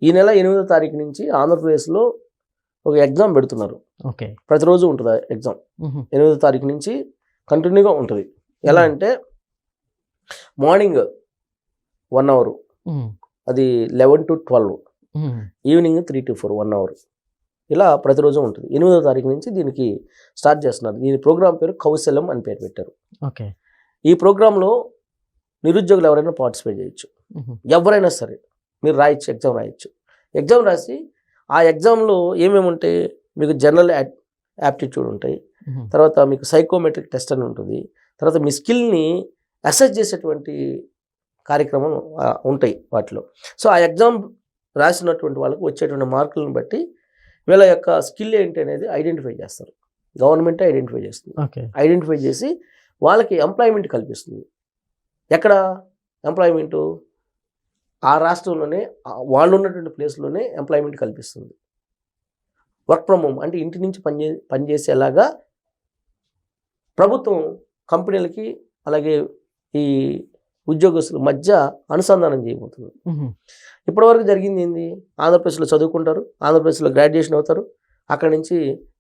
ఈ నెల 8వ తారీఖు నుంచి ఆంధ్రప్రదేశ్లో ఒక ఎగ్జామ్ పెడుతున్నారు. ఓకే. ప్రతిరోజు ఉంటుంది ఆ ఎగ్జామ్. 8వ తారీఖు నుంచి కంటిన్యూగా ఉంటుంది. ఎలా అంటే మార్నింగ్ 1 అవర్, అది 11 to 12, ఈవినింగ్ 3 to 4 1 అవర్, ఇలా ప్రతిరోజు ఉంటుంది. 8వ తారీఖు నుంచి దీనికి స్టార్ట్ చేస్తున్నారు. దీని ప్రోగ్రామ్ పేరు కౌశలం అని పేరు పెట్టారు. ఓకే. ఈ ప్రోగ్రాంలో నిరుద్యోగులు ఎవరైనా పార్టిసిపేట్ చేయొచ్చు. ఎవరైనా సరే మీరు రాయొచ్చు, ఎగ్జామ్ రాయొచ్చు. ఎగ్జామ్ రాసి ఆ ఎగ్జామ్లో ఏమేమి ఉంటాయి, మీకు జనరల్ యాప్టిట్యూడ్ ఉంటాయి, తర్వాత మీకు సైకోమెట్రిక్ టెస్ట్ అని ఉంటుంది, తర్వాత మీ స్కిల్ని అసెస్ చేసేటువంటి కార్యక్రమం ఉంటాయి వాటిలో. సో ఆ ఎగ్జామ్ రాసినటువంటి వాళ్ళకు వచ్చేటువంటి మార్కులను బట్టి వీళ్ళ యొక్క స్కిల్ ఏంటి అనేది ఐడెంటిఫై చేస్తారు. గవర్నమెంటే ఐడెంటిఫై చేస్తుంది. ఐడెంటిఫై చేసి వాళ్ళకి ఎంప్లాయ్మెంట్ కల్పిస్తుంది. ఎక్కడ ఎంప్లాయ్మెంటు? ఆ రాష్ట్రంలోనే వాళ్ళు ఉన్నటువంటి ప్లేస్లోనే ఎంప్లాయ్మెంట్ కల్పిస్తుంది. వర్క్ ఫ్రమ్ హోమ్ అంటే ఇంటి నుంచి పనిచేసేలాగా ప్రభుత్వం కంపెనీలకి అలాగే ఈ ఉద్యోగస్తుల మధ్య అనుసంధానం చేయబోతుంది. ఇప్పటివరకు జరిగింది ఏంది? ఆంధ్రప్రదేశ్లో చదువుకుంటారు, ఆంధ్రప్రదేశ్లో గ్రాడ్యుయేషన్ అవుతారు, అక్కడి నుంచి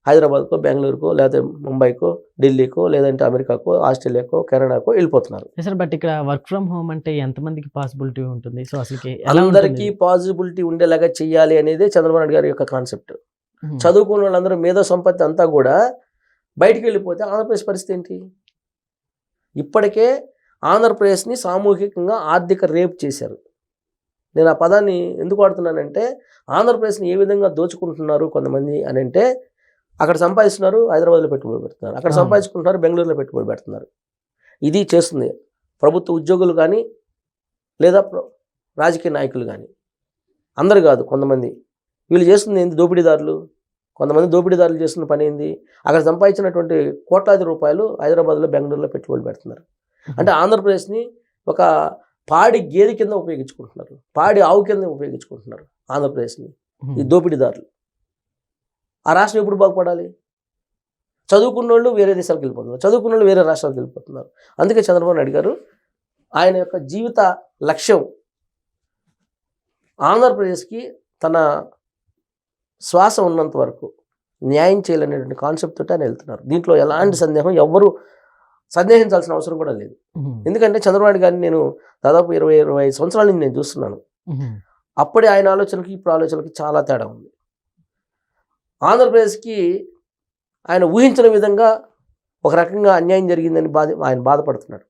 హైదరాబాద్కో, బెంగళూరుకో, లేదా ముంబైకో, ఢిల్లీకో, లేదంటే అమెరికాకో, ఆస్ట్రేలియాకో, కెనడాకో వెళ్ళిపోతున్నారు. బట్ ఇక్కడ వర్క్ ఫ్రమ్ హోమ్ అంటే ఎంతమందికి పాసిబిలిటీ ఉంటుంది? సో అసలు అందరికీ పాసిబిలిటీ ఉండేలాగా చెయ్యాలి అనేదే చంద్రబాబు నాయుడు గారి యొక్క కాన్సెప్ట్. చదువుకున్న వాళ్ళందరూ మేధో సంపత్తి అంతా కూడా బయటికి వెళ్ళిపోతే ఆంధ్రప్రదేశ్ పరిస్థితి ఏంటి? ఇప్పటికే ఆంధ్రప్రదేశ్ని సామూహికంగా ఆర్థిక రేప్ చేశారు. నేను ఆ పదాన్ని ఎందుకు వాడుతున్నానంటే, ఆంధ్రప్రదేశ్ని ఏ విధంగా దోచుకుంటున్నారు కొంతమంది అని అంటే, అక్కడ సంపాదిస్తున్నారు, హైదరాబాద్లో పెట్టుబడి పెడుతున్నారు, అక్కడ సంపాదించుకుంటున్నారు, బెంగళూరులో పెట్టుబడి పెడుతున్నారు. ఇది చేస్తుంది ప్రభుత్వ ఉద్యోగులు కానీ లేదా రాజకీయ నాయకులు కానీ, అందరు కాదు, కొంతమంది. వీళ్ళు చేస్తుంది ఏంది? దోపిడీదారులు. కొంతమంది దోపిడీదారులు చేస్తున్న పని ఏంది? అక్కడ సంపాదించినటువంటి కోట్లాది రూపాయలు హైదరాబాద్లో, బెంగళూరులో పెట్టుబడి పెడుతున్నారు. అంటే ఆంధ్రప్రదేశ్ని ఒక పాడి గేదె కింద ఉపయోగించుకుంటున్నారు, పాడి ఆవు కింద ఉపయోగించుకుంటున్నారు ఆంధ్రప్రదేశ్ని ఈ దోపిడీదారులు. ఆ రాష్ట్రం ఎప్పుడు బాగుపడాలి? చదువుకున్న వాళ్ళు వేరే దేశాలకు వెళ్ళిపోతున్నారు, చదువుకున్న వాళ్ళు వేరే రాష్ట్రాలకు వెళ్ళిపోతున్నారు. అందుకే చంద్రబాబు నాయుడు గారు ఆయన యొక్క జీవిత లక్ష్యం ఆంధ్రప్రదేశ్కి తన శ్వాస ఉన్నంత వరకు న్యాయం చేయాలనేటువంటి కాన్సెప్ట్ తోటి ఆయన వెళ్తున్నారు. దీంట్లో ఎలాంటి సందేహం ఎవ్వరూ సందేహించాల్సిన అవసరం కూడా లేదు. ఎందుకంటే చంద్రబాబు నాయుడు గారిని నేను దాదాపు 20-25 సంవత్సరాల నుంచి నేను చూస్తున్నాను. అప్పుడే ఆయన ఆలోచనకి ఇప్పుడు ఆలోచనకి చాలా తేడా ఉంది. ఆంధ్రప్రదేశ్కి ఆయన ఊహించిన విధంగా ఒక రకంగా అన్యాయం జరిగిందని ఆయన బాధపడుతున్నాడు.